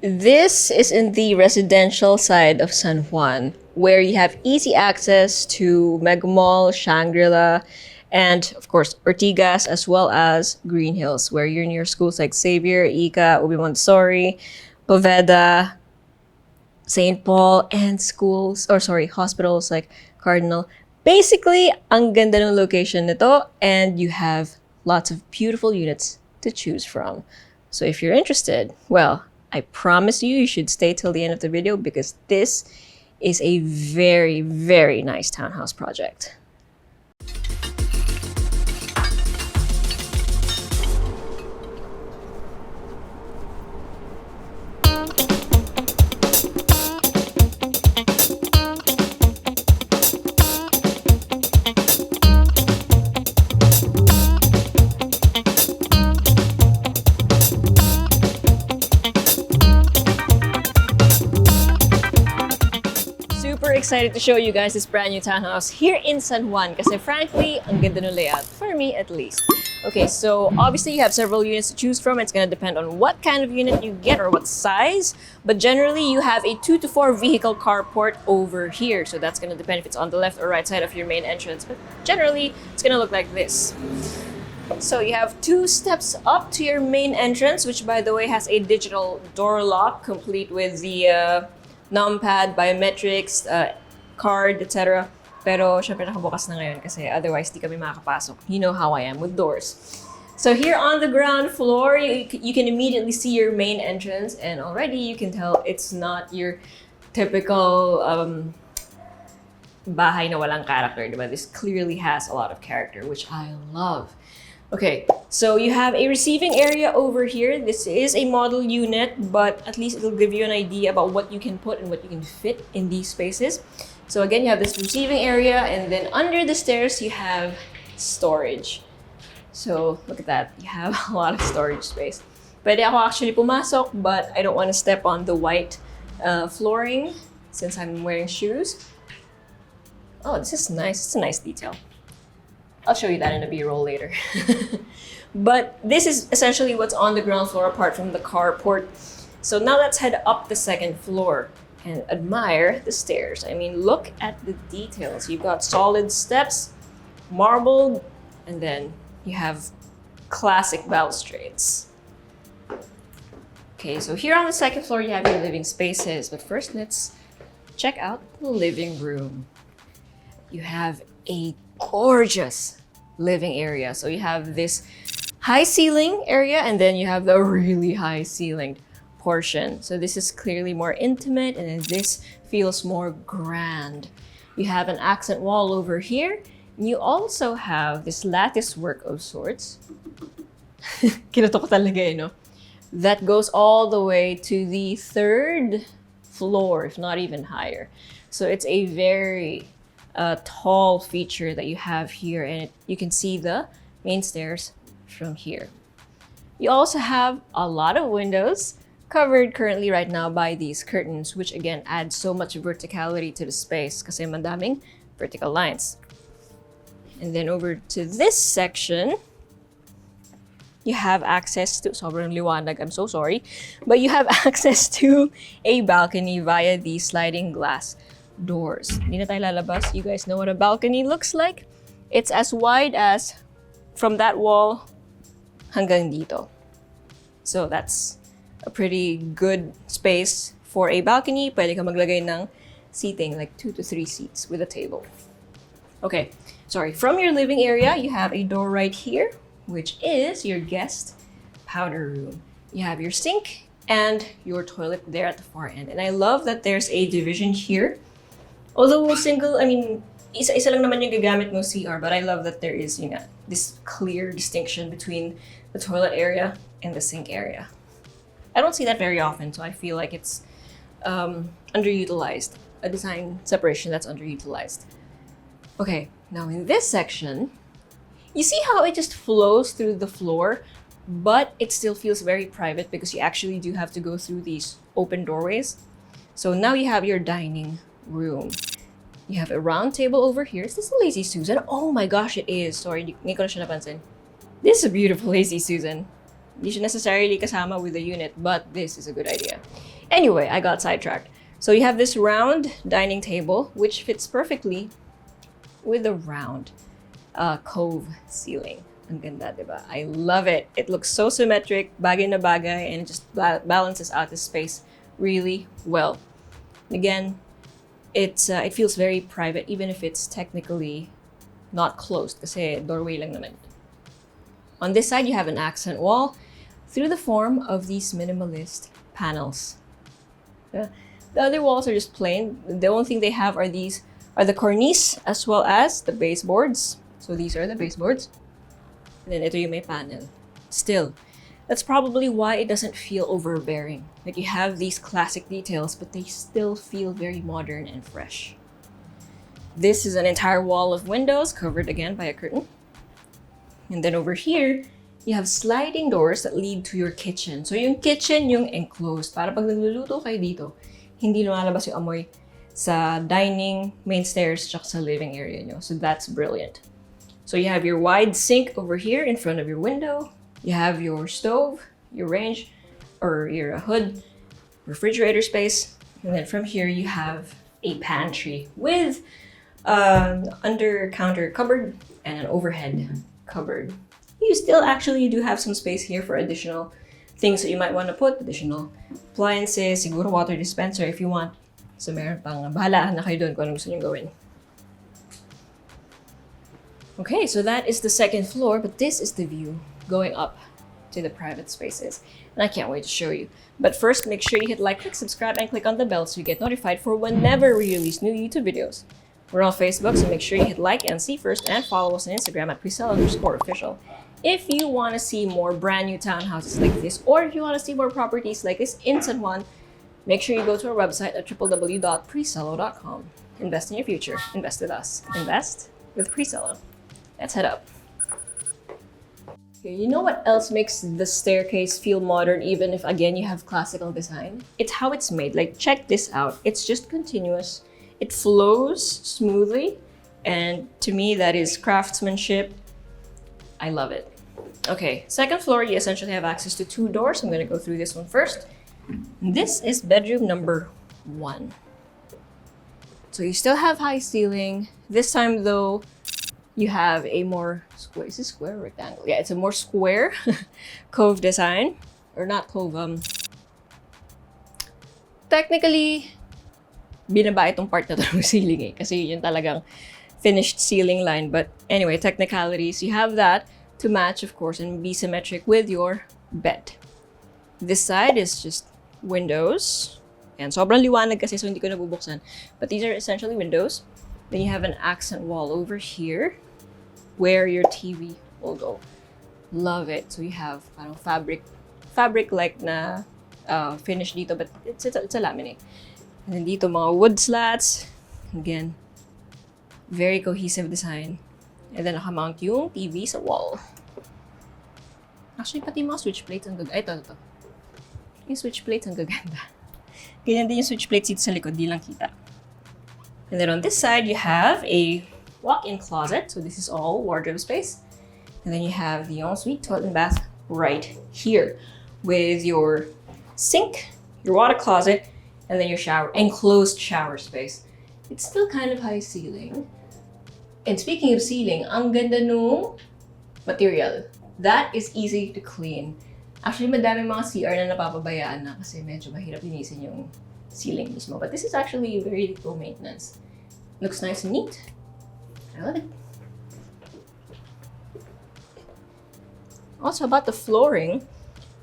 This is in the residential side of San Juan, where you have easy access to Mega Mall, Shangri-La, and of course Ortigas, as well as Green Hills, where you're near schools like Xavier, Ika, Ubi Montessori, Poveda, St. Paul, and hospitals like Cardinal. Basically, ang ganda ng location nito, and you have lots of beautiful units to choose from. So if you're interested, well, I promise you should stay till the end of the video because this is a very, very nice townhouse project. Excited to show you guys this brand new townhouse here in San Juan kasi frankly, ang ganda ng layout, for me at least. Okay, so obviously you have several units to choose from. It's gonna depend on what kind of unit you get or what size, but generally you have a 2 to 4 vehicle carport over here. So that's gonna depend if it's on the left or right side of your main entrance, but generally it's gonna look like this. So you have 2 steps up to your main entrance, which by the way has a digital door lock complete with the numpad, biometrics, card, etc. Pero syempre nakabukas na ngayon kasi otherwise di kami makakapasok. You know how I am with doors. So here on the ground floor, you can immediately see your main entrance, and already you can tell it's not your typical bahay na walang character, diba? This clearly has a lot of character, which I love. Okay, so you have a receiving area over here. This is a model unit, but at least it'll give you an idea about what you can put and what you can fit in these spaces. So again, you have this receiving area, and then under the stairs, you have storage. So look at that, you have a lot of storage space. Pwede ako actually pumasok, but I don't want to step on the white flooring since I'm wearing shoes. Oh, this is nice. It's a nice detail. I'll show you that in a B-roll later. But this is essentially what's on the ground floor apart from the carport. So now let's head up the second floor and admire the stairs. I mean, look at the details. You've got solid steps, marbled, and then you have classic balustrades. Okay, so here on the second floor, you have your living spaces. But first, let's check out the living room. You have a gorgeous living area. So you have this high ceiling area, and then you have the really high ceilinged portion. So this is clearly more intimate, and then this feels more grand. You have an accent wall over here, and you also have this lattice work of sorts. Kinatok talaga eh, no? That goes all the way to the third floor, if not even higher. So it's a very tall feature that you have here, and you can see the main stairs from here. You also have a lot of windows covered currently right now by these curtains, which again add so much verticality to the space kasi madaming vertical lines. And then over to this section, you have access to, sobrang liwanag, I'm so sorry, but you have access to a balcony via the sliding glass doors. Hindi na tayo lalabas. You guys know what a balcony looks like. It's as wide as from that wall hanggang dito. So that's a pretty good space for a balcony. Pwede ka maglagay ng seating, like 2 to 3 seats with a table. Okay, sorry. From your living area, you have a door right here, which is your guest powder room. You have your sink and your toilet there at the far end. And I love that there's a division here. Although single, I mean, isa lang naman yung gagamit mo CR, but I love that there is, you know, this clear distinction between the toilet area and the sink area. I don't see that very often, so I feel like it's underutilized. A design separation that's underutilized. Okay, now in this section, you see how it just flows through the floor, but it still feels very private because you actually do have to go through these open doorways. So now you have your dining room. You have a round table over here. Is this a Lazy Susan? Oh my gosh, it is. Sorry, hindi ko na siya napansin. This is a beautiful Lazy Susan. Hindi siya necessarily kasama with the unit, but this is a good idea. Anyway, I got sidetracked. So you have this round dining table, which fits perfectly with the round cove ceiling. Ang ganda, diba? I love it. It looks so symmetric, bagay na bagay, and it just balances out the space really well. Again, it feels very private, even if it's technically not closed, kasi doorway lang naman. On this side, you have an accent wall through the form of these minimalist panels. The other walls are just plain. The only thing they have are the cornice as well as the baseboards. So these are the baseboards. And then ito yung may panel. Still, that's probably why it doesn't feel overbearing. Like you have these classic details, but they still feel very modern and fresh. This is an entire wall of windows covered again by a curtain. And then over here, you have sliding doors that lead to your kitchen. So yung kitchen yung enclosed. Para pag nagluluto kayo dito, hindi lumalabas yung amoy sa dining, main stairs, tsaka sa living area nyo. So that's brilliant. So you have your wide sink over here in front of your window. You have your stove, your range, or your hood, refrigerator space. And then from here, you have a pantry with an under-counter cupboard and an overhead cupboard. You still actually do have some space here for additional things that you might want to put, additional appliances, siguro water dispenser if you want. So meron pang bahala na kayo doon kung ano gusto nyo gawin. Okay, so that is the second floor, but this is the view going up to the private spaces. And I can't wait to show you. But first, make sure you hit like, click subscribe, and click on the bell so you get notified for whenever we release new YouTube videos. We're on Facebook, so make sure you hit like and see first, and follow us on Instagram at Presello_official. If you want to see more brand new townhouses like this, or if you want to see more properties like this in San Juan, make sure you go to our website at www.presello.com. Invest in your future. Invest with us. Invest with Presello. Let's head up. Okay, you know what else makes the staircase feel modern even if, again, you have classical design? It's how it's made. Like, check this out. It's just continuous. It flows smoothly. And to me, that is craftsmanship. I love it. Okay, second floor, you essentially have access to two doors. I'm gonna go through this one first. This is bedroom number 1. So you still have high ceiling. This time though, you have a more square, is it square or rectangle? Yeah, it's a more square cove design. Or not cove, technically, binaba itong part na to ng ceiling eh. Kasi yun talagang finished ceiling line. But anyway, technicalities, you have that to match, of course, and be symmetric with your bed. This side is just windows. And sobrang liwanag kasi so hindi ko nabubuksan. But these are essentially windows. Then you have an accent wall over here where your TV will go. Love it. So you have fabric like na finish dito, but it's a laminate. And then dito mga wood slats. Again, very cohesive design. And then nakamount yung TV sa wall. Actually, pati mga switch plates ang gaganda. Ito. Yung switch plates ang gaganda. Ganyan din yung switch plates dito sa likod, di lang kita. And then on this side, you have a walk-in closet. So this is all wardrobe space. And then you have the ensuite toilet and bath right here with your sink, your water closet, and then your shower, enclosed shower space. It's still kind of high ceiling. And speaking of ceiling, ang ganda nung material. That is easy to clean. Actually, madami mga CR na napapabayaan na kasi medyo mahirap linisin yung ceiling mismo. But this is actually very low maintenance. Looks nice and neat. I love it. Also about the flooring.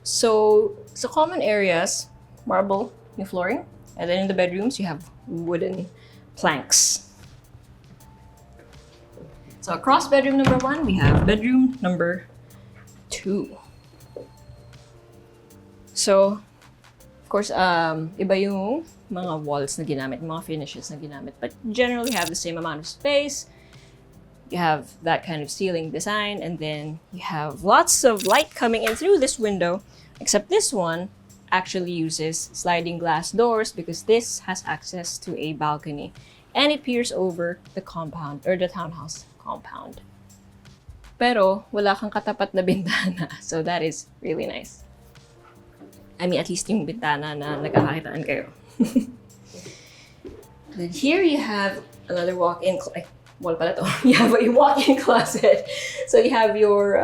So, sa common areas, marble yung flooring. And then in the bedrooms, you have wooden planks. So across bedroom number 1, we have bedroom number 2. So, of course, iba yung mga walls na ginamit, mga finishes na ginamit, but generally have the same amount of space. You have that kind of ceiling design, and then you have lots of light coming in through this window, except this one actually uses sliding glass doors because this has access to a balcony, and it peers over the compound, or the townhouse compound. pero wala kang katapat na bintana. So that is really nice. I mean, at least yung bintana na nagkakakitaan kayo. Then here you have another walk-in wall pala to. You have a walk-in closet. So you have your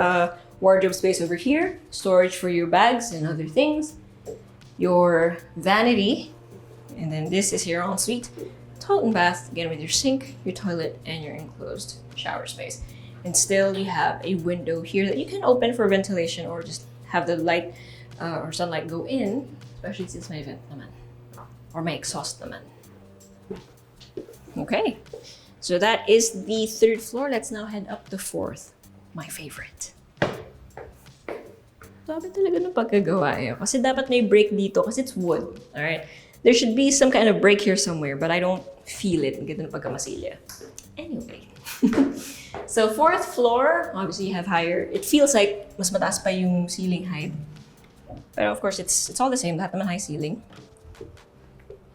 wardrobe space over here, storage for your bags and other things, your vanity, and then this is your ensuite, toilet and bath, again with your sink, your toilet, and your enclosed shower space. And still you have a window here that you can open for ventilation or just have the light or sunlight go in, especially since may vent naman or may exhaust naman. Okay, so that is the third floor. Let's now head up the fourth, my favorite. Sabi talaga ng pagkagawa eh. Kasi dapat may break dito kasi it's wood, alright? There should be some kind of break here somewhere, but I don't feel it. Ang ganda ng pagkamasilya. Anyway. So fourth floor, obviously you have higher. It feels like mas mataas pa yung ceiling height. But of course, it's all the same. Lahat naman high ceiling.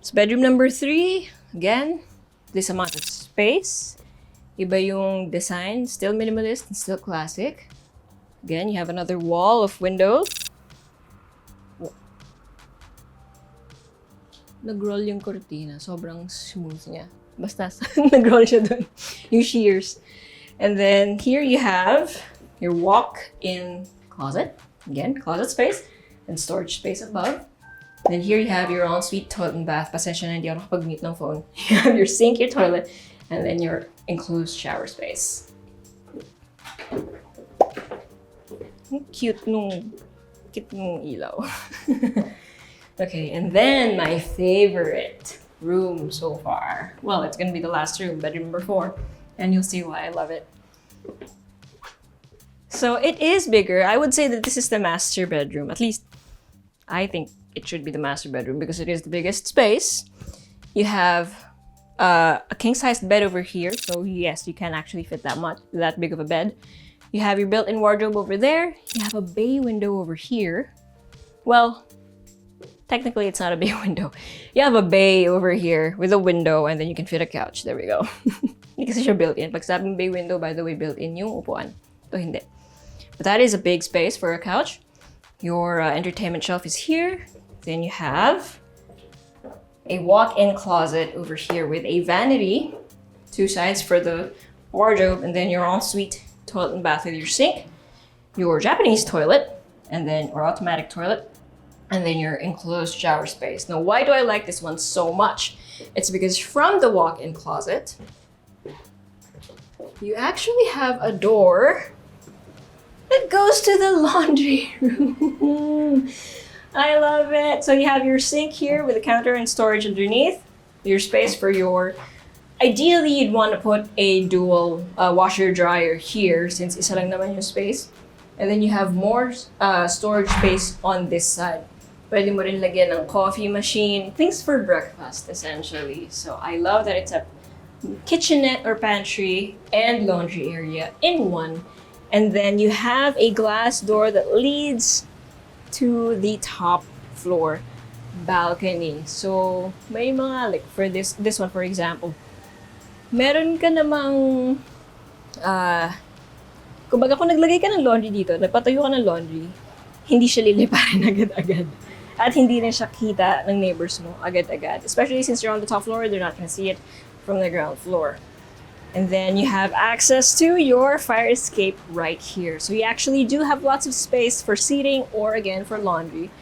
So bedroom number 3, again, this amount of space. Iba yung design, still minimalist and still classic. Again, you have another wall of windows. Nag-roll yung cortina. Sobrang smooth niya. Basta nag-roll siya dun. Yung shears. And then here you have your walk-in closet. Again, closet space and storage space above. Then here you have your ensuite toilet and bath. Pasensya na hindi ako nakapag-mute ng phone. You have your sink, your toilet, and then your enclosed shower space. Cute nung ilaw. Okay, and then my favorite room so far. Well, it's gonna be the last room, bedroom number 4, and you'll see why I love it. So it is bigger. I would say that this is the master bedroom. At least I think it should be the master bedroom because it is the biggest space. You have a king-sized bed over here, so yes, you can actually fit that big of a bed. You have your built-in wardrobe over there. You have a bay window over here. Well, technically it's not a bay window. You have a bay over here with a window and then you can fit a couch. There we go. Hindi kasi siya built-in. Pag sabing bay window, by the way, built-in yung upuan. Ito hindi. But that is a big space for a couch. Your entertainment shelf is here. Then you have a walk-in closet over here with a vanity, 2 sides for the wardrobe, and then your ensuite toilet and bath with your sink, your Japanese toilet, and then or automatic toilet, and then your enclosed shower space. Now, why do I like this one so much? It's because from the walk-in closet, you actually have a door that goes to the laundry room. I love it. So you have your sink here with a counter and storage underneath, your space for your. Ideally, you'd want to put a dual washer dryer here since isa lang naman yung space. And then you have more storage space on this side. Pwede mo rin lagyan ng coffee machine, things for breakfast essentially. So I love that it's a kitchenette or pantry and laundry area in one. And then you have a glass door that leads to the top floor balcony. So may mga like for this one for example. Meron ka namang, kumbaga kung naglagay ka ng laundry dito, nagpatayo ka ng laundry, hindi siya liliparin agad-agad. At hindi rin siya kita ng neighbors mo agad-agad. Especially since you're on the top floor, they're not gonna see it from the ground floor. And then you have access to your fire escape right here. So you actually do have lots of space for seating or again for laundry.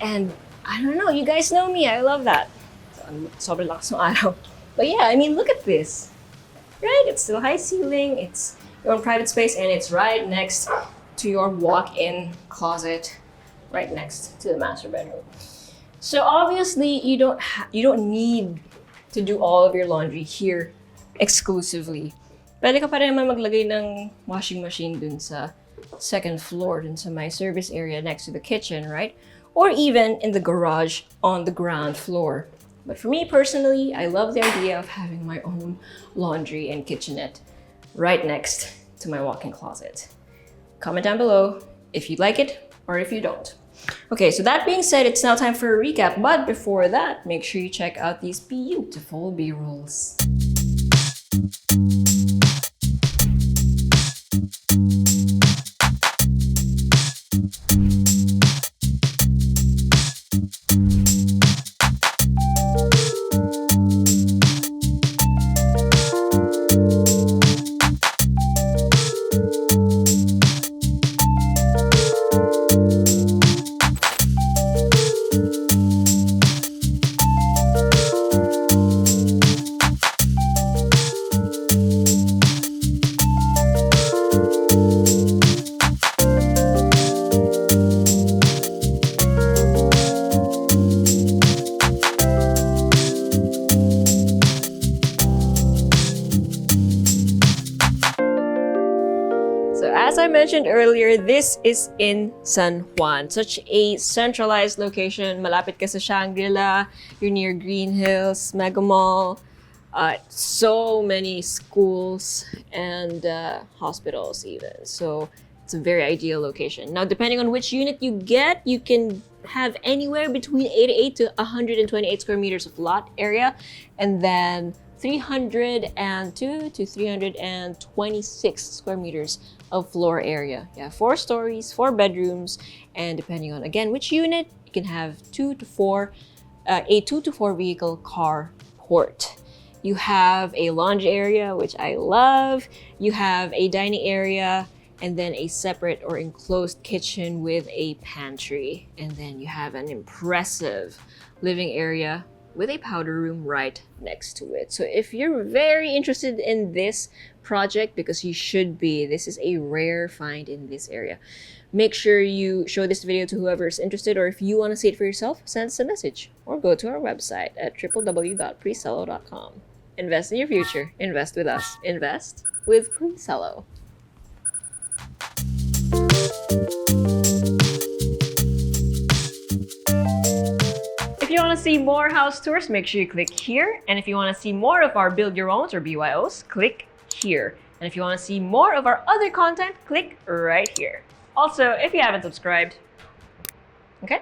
And I don't know, you guys know me, I love that. Sobrang lakas ng araw. But yeah, I mean, look at this, right? It's still high ceiling, it's your own private space, and it's right next to your walk-in closet, right next to the master bedroom. So obviously, you don't need to do all of your laundry here exclusively. Pwede ka pa rin naman maglagay ng washing machine dun sa second floor, dun sa my service area next to the kitchen, right? Or even in the garage on the ground floor. But for me personally, I love the idea of having my own laundry and kitchenette right next to my walk-in closet. Comment down below if you like it or if you don't. Okay, so that being said, it's now time for a recap. But before that, make sure you check out these beautiful B-rolls. mentioned earlier, this is in San Juan. Such a centralized location. Malapit ka sa Shangri-La, you're near Green Hills, Mega Mall, so many schools and hospitals even. So it's a very ideal location. Now, depending on which unit you get, you can have anywhere between 88 to 128 square meters of lot area, and then 302 to 326 square meters of floor area. Yeah, 4 stories, 4 bedrooms, and depending on, again, which unit, you can have a 2 to 4 vehicle carport. You have a lounge area, which I love. You have a dining area, and then a separate or enclosed kitchen with a pantry. And then you have an impressive living area with a powder room right next to it. So if you're very interested in this project, because you should be, this is a rare find in this area, make sure you show this video to whoever is interested, or if you want to see it for yourself, send us a message or go to our website at www.presello.com. Invest in your future. Invest with us. Invest with Presello. If you want to see more house tours, make sure you click here. And if you want to see more of our Build Your Owns or BYOs, click here. And if you want to see more of our other content, click right here. Also, if you haven't subscribed, okay?